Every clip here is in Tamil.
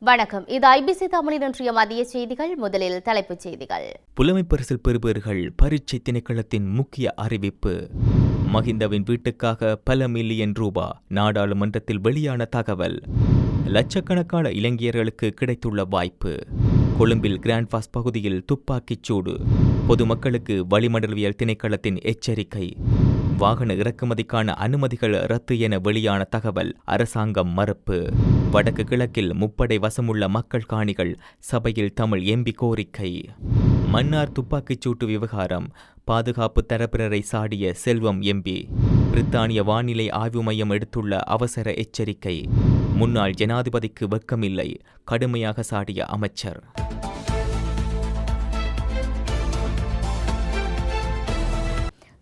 வணக்கம். இது ஐபிசி தமிழின் இன்றைய மதிய செய்திகள். முதலில் தலைப்புச் செய்திகள். புலமைப் பரிசில் பெறுபவர்கள் பரீட்சை திணைக்களத்தின் முக்கிய அறிவிப்பு. மஹிந்தவின் வீட்டுக்காக பல மில்லியன் ரூபா நாடாளுமன்றத்தில் வெளியான தகவல். லட்சக்கணக்கான இளைஞர்களுக்கு கிடைத்துள்ள வாய்ப்பு. கொழும்பில் கிராண்ட் பாஸ் பகுதியில் துப்பாக்கிச் சூடு. பொதுமக்களுக்கு வளிமண்டலவியல் திணைக்களத்தின் எச்சரிக்கை. வாகன இறக்குமதிக்கான அனுமதிகள் ரத்து என வெளியான தகவல் அரசாங்கம் மறுப்பு. வடக்கு கிழக்கில் முப்படை வசமுள்ள மக்கள் காணிகள் சபையில் தமிழ் எம்பி கோரிக்கை. மன்னார் துப்பாக்கிச் சூட்டு விவகாரம் பாதுகாப்பு தரப்பினரை சாடிய செல்வம் எம்பி. பிரித்தானிய வானிலை ஆய்வு மையம் எடுத்துள்ள அவசர எச்சரிக்கை. முன்னாள் ஜனாதிபதிக்கு வெட்கமில்லை கடுமையாக சாடிய அமைச்சர்.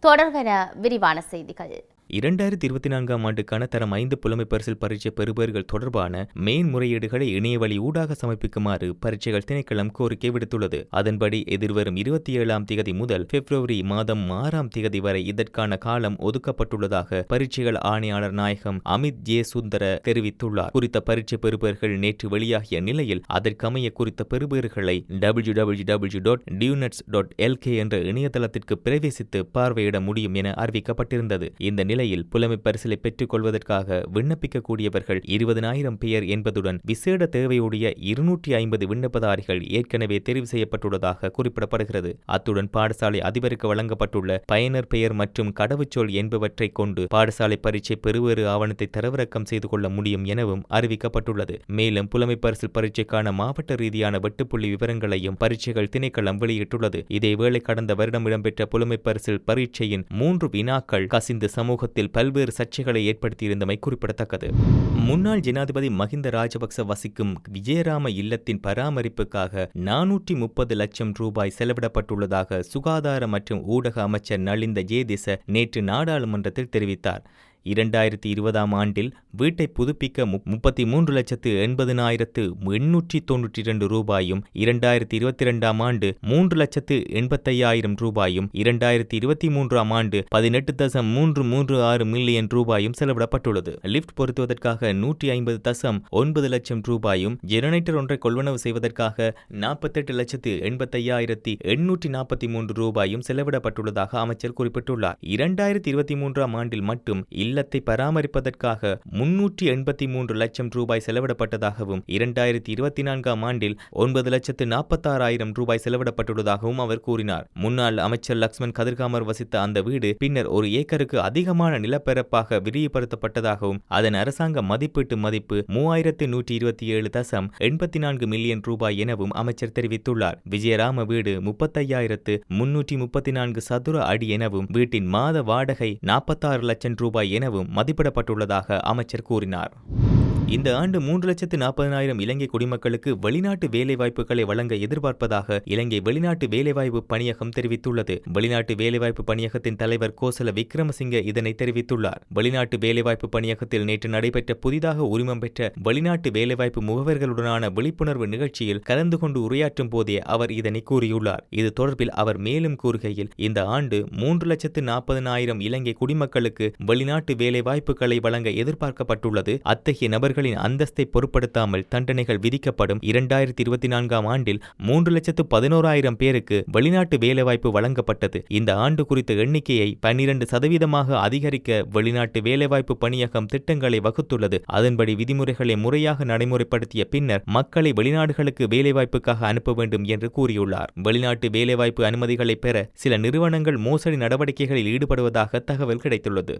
தொடர்கன விரிவான செய்திகள். 2024 ஆண்டுக்கான தரம் 5 புலமைப் பரிசில் பரீட்சை பெறுபவர்கள் தொடர்பான மேன்முறையீடுகளை இணையவழி ஊடாக சமர்ப்பிக்குமாறு பரீட்சைகள் திணைக்களம் கோரிக்கை விடுத்துள்ளது. அதன்படி எதிர்வரும் 27ஆம் திகதி முதல் பிப்ரவரி மாதம் 6ஆம் திகதி வரை இதற்கான காலம் ஒதுக்கப்பட்டுள்ளதாக பரீட்சைகள் ஆணையாளர் நாயகம் அமித் ஜே சுந்தர தெரிவித்துள்ளார். குறித்த பரீட்சை பெறுபவர்கள் நேற்று வெளியாகிய நிலையில் அதற்கமைய குறித்த பெறுபவர்களை www.dnets.lk என்ற இணையதளத்திற்கு பிரவேசித்து பார்வையிட முடியும் என அறிவிக்கப்பட்டிருந்தது. இந்த நிலையில் புலமைப் பரிசிலை பெற்றுக் கொள்வதற்காக விண்ணப்பிக்கக்கூடியவர்கள் 20,000 பேர் என்பதுடன் விசேட தேவையுடைய 250 விண்ணப்பதாரிகள் ஏற்கனவே தெரிவு செய்யப்பட்டுள்ளதாக குறிப்பிடப்படுகிறது. அத்துடன் பாடசாலை அதிபருக்கு வழங்கப்பட்டுள்ள பயனர் பெயர் மற்றும் கடவுச்சொல் என்பவற்றை கொண்டு பாடசாலை பரீட்சை பெறுவேறு ஆவணத்தை தரவிறக்கம் செய்து கொள்ள முடியும் எனவும் அறிவிக்கப்பட்டுள்ளது. மேலும் புலமைப் பரிசில் பரீட்சைக்கான மாவட்ட ரீதியான வெட்டுப்புள்ளி விவரங்களையும் பரீட்சைகள் திணைக்களம் வெளியிட்டுள்ளது. இதேவேளை கடந்த வருடம் இடம்பெற்ற புலமைப் பரிசில் பரீட்சையின் 3 வினாக்கள் கசிந்து சமூகத்தில் பல்வேறு சர்ச்சைகளை ஏற்படுத்தியிருந்தமை குறிப்பிடத்தக்கது. முன்னாள் ஜனாதிபதி மஹிந்த ராஜபக்ச வசிக்கும் விஜயராம இல்லத்தின் பராமரிப்புக்காக 430 லட்சம் ரூபாய் செலவிடப்பட்டுள்ளதாக சுகாதார மற்றும் ஊடக அமைச்சர் நலிந்த ஜேதிச நேற்று நாடாளுமன்றத்தில் தெரிவித்தார். 2020ஆம் ஆண்டில் வீட்டை புதுப்பிக்க 33,80,892 ரூபாயும், 2022ஆம் ஆண்டு 3,85,000 ரூபாயும், 2023ஆம் ஆண்டு 18.336 மில்லியன் ரூபாயும் செலவிடப்பட்டுள்ளது. லிப்ட் பொருத்துவதற்காக 150.9 லட்சம் ரூபாயும், ஜெனரேட்டர் ஒன்றை கொள்வனவு செய்வதற்காக 48,85,843 ரூபாயும் செலவிடப்பட்டுள்ளதாக அமைச்சர் குறிப்பிட்டுள்ளார். 2023ஆம் ஆண்டில் மட்டும் இல்லத்தை பராமரிப்பதற்காக 383 லட்சம் ரூபாய் செலவிடப்பட்டதாகவும், 2024ஆம் ஆண்டில் 9,46,000 ரூபாய் செலவிடப்பட்டுள்ளதாகவும் அவர் கூறினார். முன்னாள் அமைச்சர் லக்ஷ்மன் கதிர்காமர் வசித்த அந்த வீடு பின்னர் 1 ஏக்கருக்கு அதிகமான நிலப்பரப்பாக விரிவுபடுத்தப்பட்டதாகவும், அதன் அரசாங்க மதிப்பீட்டு மதிப்பு 3,127.84 மில்லியன் ரூபாய் எனவும் அமைச்சர் தெரிவித்துள்ளார். விஜயராம வீடு 35,334 சதுர அடி எனவும், வீட்டின் மாத வாடகை 46 லட்சம் ரூபாய் எனவும் மதிப்பிடப்பட்டுள்ளதாக அமைச்சர் கூறினார். இந்த ஆண்டு 3,40,000 இலங்கை குடிமக்களுக்கு வெளிநாட்டு வேலைவாய்ப்புகளை வழங்க எதிர்பார்ப்பதாக இலங்கை வெளிநாட்டு வேலைவாய்ப்பு பணியகம் தெரிவித்துள்ளது. வெளிநாட்டு வேலைவாய்ப்பு பணியகத்தின் தலைவர் கோசல விக்ரமசிங்க இதனை தெரிவித்துள்ளார். வெளிநாட்டு வேலைவாய்ப்பு பணியகத்தில் நேற்று நடைபெற்ற புதிதாக உரிமம் பெற்ற வெளிநாட்டு வேலைவாய்ப்பு முகவர்களுடனான விழிப்புணர்வு நிகழ்ச்சியில் கலந்து கொண்டு உரையாற்றும் போதே அவர் இதனை கூறியுள்ளார். இது தொடர்பில் அவர் மேலும் கூறுகையில், இந்த ஆண்டு 3,40,000 இலங்கை குடிமக்களுக்கு வெளிநாட்டு வேலைவாய்ப்புகளை வழங்க எதிர்பார்க்கப்பட்டுள்ளது. அத்தகைய நபர்களின் அந்தஸ்தை பொருட்படுத்தாமல் தண்டனைகள் விதிக்கப்படும். 2024ஆம் ஆண்டில் 3,11,000 பேருக்கு வெளிநாட்டு வேலைவாய்ப்பு வழங்கப்பட்டது. இந்த ஆண்டு குறித்த எண்ணிக்கையை 12% அதிகரிக்க வெளிநாட்டு வேலைவாய்ப்பு பணியகம் திட்டங்களை வகுத்துள்ளது. அதன்படி விதிமுறைகளை முறையாக நடைமுறைப்படுத்திய பின்னர் மக்களை வெளிநாடுகளுக்கு வேலைவாய்ப்புக்காக அனுப்ப வேண்டும் என்று கூறியுள்ளார். வெளிநாட்டு வேலைவாய்ப்பு அனுமதிகளை பெற சில நிறுவனங்கள் மோசடி நடவடிக்கைகளில் ஈடுபடுவதாக தகவல் கிடைத்துள்ளது.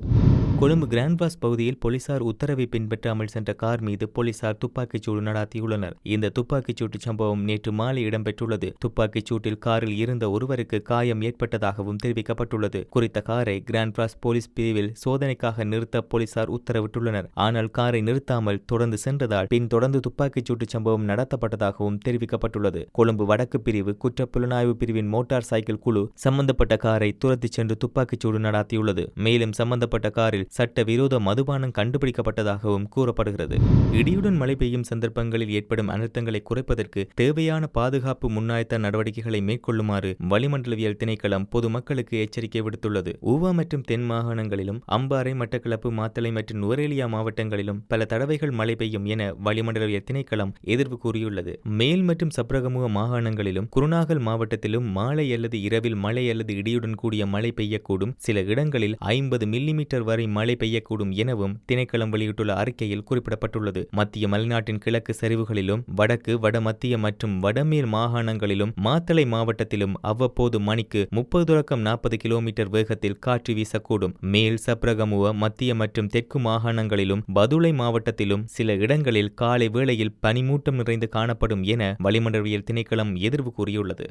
கொழும்பு கிராண்ட் பாஸ் பகுதியில் போலீசார் உத்தரவை பின்பற்றாமல் சென்ற கார் மீது போலீசார் துப்பாக்கிச் சூடு நடாத்தியுள்ளனர். இந்த துப்பாக்கிச் சூட்டு சம்பவம் நேற்று மாலை இடம்பெற்றுள்ளது. துப்பாக்கிச் சூட்டில் காரில் இருந்த ஒருவருக்கு காயம் ஏற்பட்டதாகவும் தெரிவிக்கப்பட்டுள்ளது. குறித்த காரை கிராண்ட் பாஸ் போலீஸ் பிரிவில் சோதனைக்காக நிறுத்த போலீசார் உத்தரவிட்டுள்ளனர். ஆனால் காரை நிறுத்தாமல் தொடர்ந்து சென்றதால் பின் தொடர்ந்து துப்பாக்கிச் சூட்டு சம்பவம் நடத்தப்பட்டதாகவும் தெரிவிக்கப்பட்டுள்ளது. கொழும்பு வடக்கு பிரிவு குற்றப்புலனாய்வு பிரிவின் மோட்டார் சைக்கிள் குழு சம்பந்தப்பட்ட காரை துரத்திச் சென்று துப்பாக்கிச் சூடு நடாத்தியுள்ளது. மேலும் சம்பந்தப்பட்ட காரில் சட்ட விரோத மதுபானம் கண்டுபிடிக்கப்பட்டதாகவும் கூறப்படுகிறது. குறிப்பிடத்தக்கது. இடியுடன் மழை பெய்யும் சந்தர்ப்பங்களில் ஏற்படும் அனர்த்தங்களை குறைப்பதற்கு தேவையான பாதுகாப்பு முன்னாயத்த நடவடிக்கைகளை மேற்கொள்ளுமாறு வளிமண்டலவியல் திணைக்களம் பொதுமக்களுக்கு எச்சரிக்கை விடுத்துள்ளது. ஊவா மற்றும் தென் மாகாணங்களிலும் அம்பாறை, மட்டக்களப்பு, மாத்தளை மற்றும் நுவரெலியா மாவட்டங்களிலும் பல தடவைகள் மழை பெய்யும் என வளிமண்டலவியல் திணைக்களம் எதிர்வு கூறியுள்ளது. மேல் மற்றும் சப்ரகமுக மாகாணங்களிலும் குருநாகல் மாவட்டத்திலும் மாலை அல்லது இரவில் மழை அல்லது இடியுடன் கூடிய மழை பெய்யக்கூடும். சில இடங்களில் 50 மில்லிமீட்டர் வரை மழை பெய்யக்கூடும் எனவும் திணைக்களம் வெளியிட்டுள்ள அறிக்கையில் குறிப்பிடப்பட்டுள்ளது. மத்திய மலைநாட்டின் கிழக்கு சரிவுகளிலும் வடக்கு, வடமத்திய மற்றும் வடமேல் மாகாணங்களிலும் மாத்தளை மாவட்டத்திலும் அவ்வப்போது மணிக்கு 30-40 கிலோமீட்டர் வேகத்தில் காற்று வீசக்கூடும். மேல் சப்ரகமுவ, மத்திய மற்றும் தெற்கு மாகாணங்களிலும் பதுளை மாவட்டத்திலும் சில இடங்களில் காலை வேளையில் பனிமூட்டம் நிறைந்து காணப்படும் என வளிமண்டலவியல் திணைக்களம் எதிர்வு கூறியுள்ளது.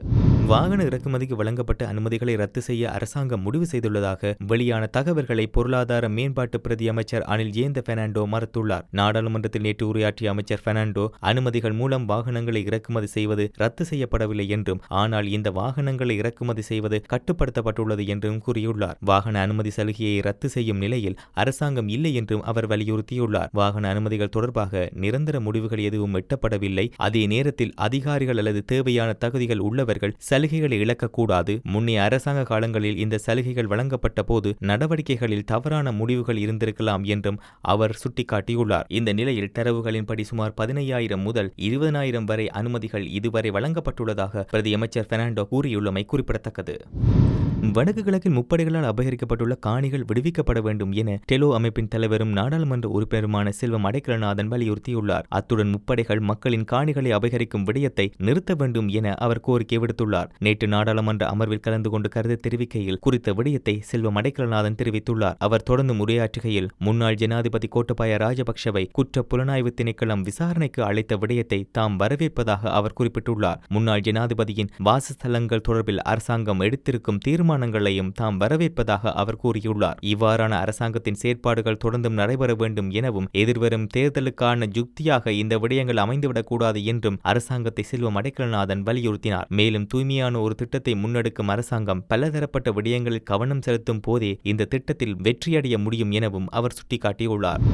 வாகன இறக்குமதிக்கு வழங்கப்பட்ட அனுமதிகளை ரத்து செய்ய அரசாங்கம் முடிவு செய்துள்ளதாக வெளியான தகவல்களை பொருளாதார மேம்பாட்டு பிரதி அமைச்சர் அனில் ஜேந்த பெர்னாண்டோ மறுத்துள்ளார். நாடாளுமன்றத்தில் நேற்று உரையாற்றிய அமைச்சர் பெர்னாண்டோ அனுமதிகள் மூலம் வாகனங்களை இறக்குமதி செய்வது ரத்து செய்யப்படவில்லை என்றும், ஆனால் இந்த வாகனங்களை இறக்குமதி செய்வது கட்டுப்படுத்தப்பட்டுள்ளது என்றும் கூறியுள்ளார். வாகன அனுமதி சலுகையை ரத்து செய்யும் நிலையில் அரசாங்கம் இல்லை என்றும் அவர் வலியுறுத்தியுள்ளார். வாகன அனுமதிகள் தொடர்பாக நிரந்தர முடிவுகள் எதுவும் எட்டப்படவில்லை. அதே நேரத்தில் அதிகாரிகள் அல்லது தேவையான தகுதிகள் உள்ளவர்கள் சலுகைகளை இழக்கக்கூடாது. முன்னைய அரசாங்க காலங்களில் இந்த சலுகைகள் வழங்கப்பட்ட போது நடவடிக்கைகளில் தவறான முடிவுகள் இருந்திருக்கலாம் என்றும் அவர் சுட்டிக்காட்டியுள்ளார். இந்த நிலையில் தரவுகளின்படி சுமார் 15,000 முதல் 20,000 வரை அனுமதிகள் இதுவரை வழங்கப்பட்டுள்ளதாக பிரதி அமைச்சர் பெர்னாண்டோ கூறியுள்ளமை குறிப்பிடத்தக்கது. வடக்கு கிழக்கில் முப்படைகளால் அபகரிக்கப்பட்டுள்ள காணிகள் விடுவிக்கப்பட வேண்டும் என டெலோ அமைப்பின் தலைவரும் நாடாளுமன்ற உறுப்பினருமான செல்வம் அடைக்கலநாதன் வலியுறுத்தியுள்ளார். அத்துடன் முப்படைகள் மக்களின் காணிகளை அபகரிக்கும் விடயத்தை நிறுத்த வேண்டும் என அவர் கோரிக்கை விடுத்துள்ளார். நேற்று நாடாளுமன்ற அமர்வில் கலந்து கொண்டு கருத்து தெரிவிக்கையில் குறித்த விடயத்தை செல்வம் அடைக்கலநாதன் தெரிவித்துள்ளார். அவர் தொடர்ந்து உரையாற்றுகையில் முன்னாள் ஜனாதிபதி கோட்டபாய ராஜபக்ஷவை குற்ற புலனாய்வு திணைக்களம் விசாரணைக்கு அழைத்த விடயத்தை தாம் வரவேற்பதாக அவர் குறிப்பிட்டுள்ளார். முன்னாள் ஜனாதிபதியின் வாசஸ்தலங்கள் தொடர்பில் அரசாங்கம் எடுத்திருக்கும் தீர்மானங்களையும் தாம் வரவேற்பதாக அவர் கூறியுள்ளார். இவ்வாறான அரசாங்கத்தின் செயற்பாடுகள் தொடர்ந்தும் நடைபெற வேண்டும் எனவும் எதிர்வரும் தேர்தலுக்கான யுக்தியாக இந்த விடயங்கள் அமைந்துவிடக்கூடாது என்றும் அரசாங்கத்தை செல்வம் அடைக்கலநாதன் வலியுறுத்தினார். மேலும் தூய்மையான ஒரு திட்டத்தை முன்னெடுக்கும் அரசாங்கம் பலதரப்பட்ட விடயங்களில் கவனம் செலுத்தும் போதே இந்த திட்டத்தில் வெற்றியடைய முடியும் எனவும் அவர் சுட்டிக்காட்டியுள்ளார்.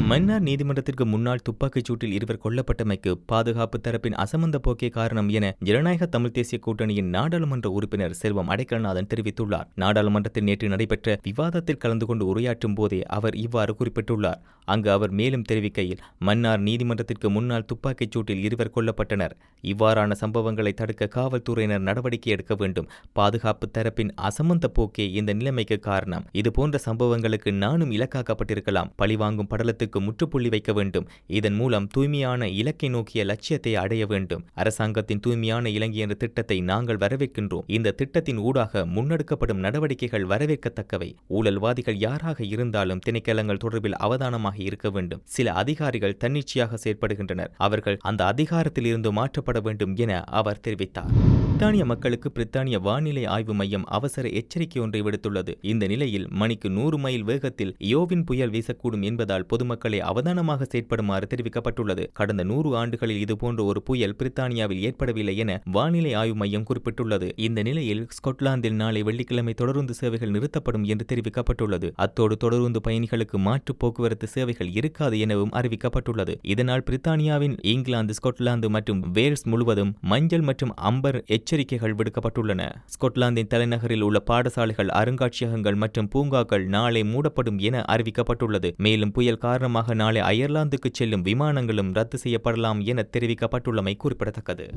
மன்னார் நீதிமன்றத்திற்கு முன்னாள் துப்பாக்கிச் சூட்டில் 2 கொல்லப்பட்டமைக்கு பாதுகாப்பு தரப்பின் அசமந்த போக்கே காரணம் என ஜனநாயக தமிழ் தேசிய கூட்டணியின் நாடாளுமன்ற உறுப்பினர் செல்வம் அடைக்கலநாதன் தெரிவித்துள்ளார். நாடாளுமன்றத்தில் நேற்று நடைபெற்ற விவாதத்தில் கலந்து கொண்டு உரையாற்றும் போதே அவர் இவ்வாறு குறிப்பிட்டுள்ளார். அங்கு அவர் மேலும் தெரிவிக்கையில், மன்னார் நீதிமன்றத்திற்கு முன்னாள் துப்பாக்கிச் சூட்டில் 2 கொல்லப்பட்டனர். இவ்வாறான சம்பவங்களை தடுக்க காவல்துறையினர் நடவடிக்கை எடுக்க வேண்டும். பாதுகாப்பு தரப்பின் அசமந்த போக்கே இந்த நிலைமைக்கு காரணம். இதுபோன்ற சம்பவங்களுக்கு நானும் இலக்காக்கப்பட்டிருக்கலாம். பழிவாங்கும் படலத்துக்கு முற்றுப்புள்ளி வைக்க வேண்டும். இதன் மூலம் தூய்மையான இலக்கை நோக்கிய லட்சியத்தை அடைய வேண்டும். அரசாங்கத்தின் தூய்மையான இலங்கை என்ற திட்டத்தை நாங்கள் வரவேற்கின்றோம். இந்த திட்டத்தின் ஊடாக முன்னெடுக்கப்படும் நடவடிக்கைகள் வரவேற்கத்தக்கவை. ஊழல்வாதிகள் யாராக இருந்தாலும் திணைக்களங்கள் தொடர்பில் அவதானமாக இருக்க வேண்டும். சில அதிகாரிகள் தன்னிச்சையாக செயற்படுகின்றனர். அவர்கள் அந்த அதிகாரத்தில் இருந்து மாற்றப்பட வேண்டும் என அவர் தெரிவித்தார். பிரித்தானிய மக்களுக்கு பிரித்தானிய வானிலை ஆய்வு மையம் அவசர எச்சரிக்கை ஒன்றை விடுத்துள்ளது. இந்த நிலையில் மணிக்கு 100 மைல் வேகத்தில் யோவின் புயல் வீசக்கூடும் என்பதால் பொதுமக்களை அவதானமாக செயற்படுமாறு தெரிவிக்கப்பட்டுள்ளது. கடந்த 100 ஆண்டுகளில் இதுபோன்ற ஒரு புயல் பிரித்தானியாவில் ஏற்படவில்லை என வானிலை ஆய்வு மையம் குறிப்பிட்டுள்ளது. இந்த நிலையில் ஸ்கொட்லாந்தில் நாளை வெள்ளிக்கிழமை தொடருந்து சேவைகள் நிறுத்தப்படும் என்று தெரிவிக்கப்பட்டுள்ளது. அத்தோடு தொடருந்து பயணிகளுக்கு மாற்று போக்குவரத்து சேவைகள் இருக்காது எனவும் அறிவிக்கப்பட்டுள்ளது. இதனால் பிரித்தானியாவின் இங்கிலாந்து, ஸ்கொட்லாந்து மற்றும் வேல்ஸ் முழுவதும் மஞ்சள் மற்றும் அம்பர் எச்சரிக்கைகள் விடுக்கப்பட்டுள்ளன. ஸ்கொட்லாந்தின் தலைநகரில் உள்ள பாடசாலைகள், அருங்காட்சியகங்கள் மற்றும் பூங்காக்கள் நாளை மூடப்படும் என அறிவிக்கப்பட்டுள்ளது. மேலும் புயல் காரணமாக நாளை அயர்லாந்துக்கு செல்லும் விமானங்களும் ரத்து செய்யப்படலாம் என தெரிவிக்கப்பட்டுள்ளமை குறிப்பிடத்தக்கது.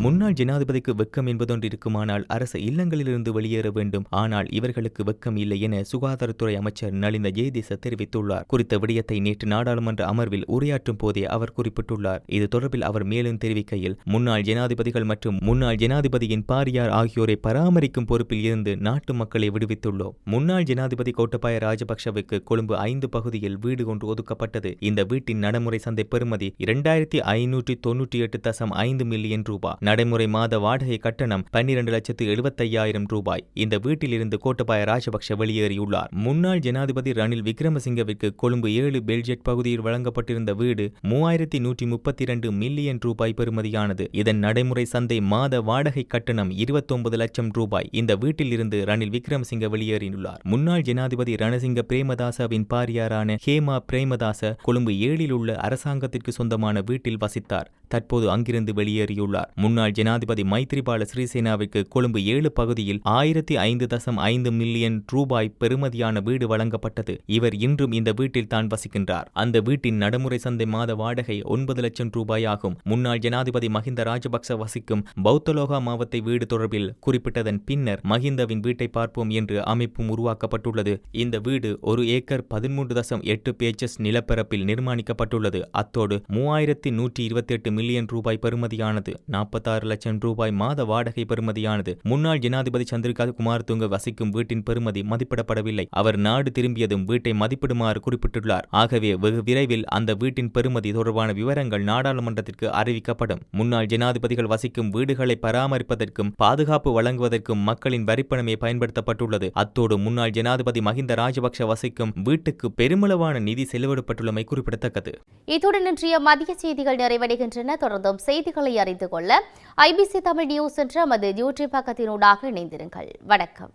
முன்னாள் ஜனாதிபதிக்கு வெக்கம் என்பதொன்று இருக்குமானால் அரசு இல்லங்களிலிருந்து வெளியேற வேண்டும். ஆனால் இவர்களுக்கு வெக்கம் இல்லை என சுகாதாரத்துறை அமைச்சர் நலிந்த ஜெயதிச தெரிவித்துள்ளார். குறித்த விடயத்தை நேற்று நாடாளுமன்ற அமர்வில் உரையாற்றும் போதே அவர் குறிப்பிட்டுள்ளார். இது தொடர்பில் அவர் மேலும் தெரிவிக்கையில், முன்னாள் ஜனாதிபதிகள் மற்றும் முன்னாள் ஜனாதிபதியின் பாரியார் ஆகியோரை பராமரிக்கும் பொறுப்பில் இருந்து நாட்டு மக்களை விடுவித்துள்ளோம். முன்னாள் ஜனாதிபதி கோட்டபாய ராஜபக்ஷவுக்கு கொழும்பு 5 பகுதியில் வீடு ஒன்று ஒதுக்கப்பட்டது. இந்த வீட்டின் நடைமுறை சந்தை பெறுமதி 2598.5 மில்லியன் ரூபாய். நடைமுறை மாத வாடகை கட்டணம் 12,75,000 ரூபாய். இந்த வீட்டிலிருந்து கோட்டபாய ராஜபக்ஷ வெளியேறியுள்ளார். முன்னாள் ஜனாதிபதி ரணில் விக்ரமசிங்கவிற்கு கொழும்பு 7 பெல்ஜெட் பகுதியில் வழங்கப்பட்டிருந்த வீடு 3,132 மில்லியன் ரூபாய் பெறுமதியானது. இதன் நடைமுறை சந்தை மாத வாடகை கட்டணம் 29 லட்சம் ரூபாய். இந்த வீட்டில் இருந்து ரணில் விக்ரமசிங்க வெளியேறியுள்ளார். முன்னாள் ஜனாதிபதி ரணசிங்க பிரேமதாசவின் பாரியாரான ஹேமா பிரேமதாச கொழும்பு 7இல் உள்ள அரசாங்கத்திற்கு சொந்தமான வீட்டில் வசித்தார். தற்போது அங்கிருந்து வெளியேறியுள்ளார். முன்னாள் ஜனாதிபதி மைத்ரிபால சிறிசேனாவிற்கு கொழும்பு 7 பகுதியில் 1,005.5 மில்லியன் ரூபாய் பெறுமதியான வீடு வழங்கப்பட்டது. இவர் இன்றும் இந்த வீட்டில் தான் வசிக்கின்றார். அந்த வீட்டின் நடைமுறை சந்தை மாத வாடகை 9 லட்சம் ரூபாய் ஆகும். முன்னாள் ஜனாதிபதி மஹிந்த ராஜபக்ச வசிக்கும் பௌத்தலோகா மாவட்ட வீடு தொடர்பில் குறிப்பிட்டதன் பின்னர் மஹிந்தவின் வீட்டை பார்ப்போம் என்று அமைப்பும் உருவாக்கப்பட்டுள்ளது. இந்த வீடு 1 ஏக்கர் 13.8 பேச்சஸ் நிலப்பரப்பில் நிர்மாணிக்கப்பட்டுள்ளது. அத்தோடு 3,128 மில்லியன் ரூபாய் பெறுமதியானது. 46 லட்சம் ரூபாய் மாத வாடகை பெறுமதியானது. முன்னாள் ஜனாதிபதி சந்திரிகா குமாரதுங்க வசிக்கும் வீட்டின் பெறுமதி மதிப்பிடப்படவில்லை. அவர் நாடு திரும்பியதும் வீட்டை மதிப்பிடுமாறு குறிப்பிட்டுள்ளார். ஆகவே வெகு விரைவில் அந்த வீட்டின் பெறுமதி தொடர்பான விவரங்கள் நாடாளுமன்றத்திற்கு அறிவிக்கப்படும். முன்னாள் ஜனாதிபதிகள் வசிக்கும் வீடுகளை பராமரிப்பதற்கும் பாதுகாப்பு வழங்குவதற்கும் மக்களின் வரிப்பணமே பயன்படுத்தப்பட்டுள்ளது. அத்தோடு முன்னாள் ஜனாதிபதி மஹிந்த ராஜபக்ஷ வசிக்கும் வீட்டுக்கு பெருமளவான நிதி செலவிடப்பட்டுள்ளமை குறிப்பிடத்தக்கது. இத்துடன் இன்றைய மதிய செய்திகள் நிறைவடைகின்றன. தொடர்ந்தும் செய்திகளை அறிந்து கொள்ள IBC தமிழ் நியூஸ் என்ற நமது யூடியூப் பக்கத்தினூடாக இணைந்திருங்கள். வணக்கம்.